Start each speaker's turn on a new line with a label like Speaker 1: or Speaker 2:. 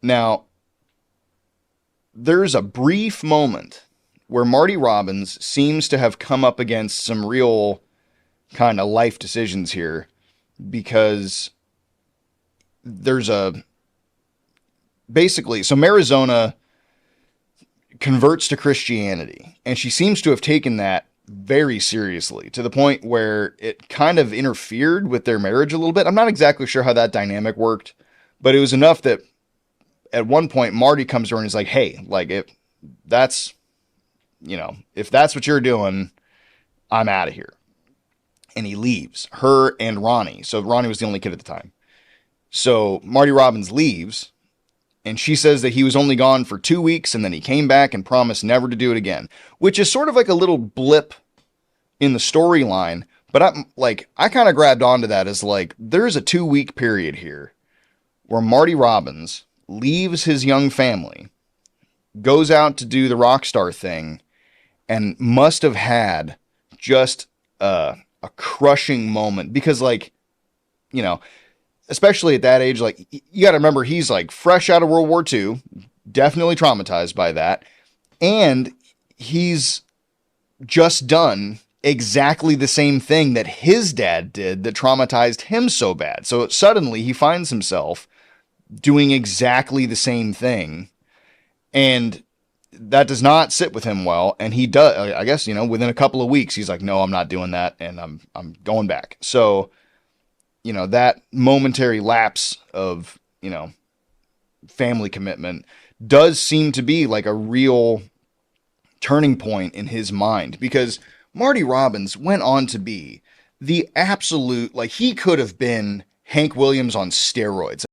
Speaker 1: Now, there's a brief moment where Marty Robbins seems to have come up against some real kind of life decisions here because there's a basically, so Marizona converts to Christianity, and she seems to have taken that very seriously to the point where it kind of interfered with their marriage a little bit. I'm not exactly sure how that dynamic worked, but it was enough that at one point Marty comes around and is like, hey, like if that's, if that's what you're doing, I'm out of here. And he leaves her and Ronnie. So Ronnie was the only kid at the time. So Marty Robbins leaves, and she says that he was only gone for 2 weeks and then he came back and promised never to do it again, which is sort of like a little blip in the storyline. But I kind of grabbed onto that as like, there's a 2 week period here where Marty Robbins leaves his young family, goes out to do the rock star thing, and must have had just a crushing moment because, like, especially at that age, like, you got to remember he's like fresh out of World War II, definitely traumatized by that. And he's just done exactly the same thing that his dad did that traumatized him so bad. So suddenly he finds himself doing exactly the same thing. And that does not sit with him well. And he does, I guess, within a couple of weeks, he's like, no, I'm not doing that. And I'm going back. So, that momentary lapse of, family commitment does seem to be like a real turning point in his mind, because Marty Robbins went on to be the absolute, like, he could have been Hank Williams on steroids.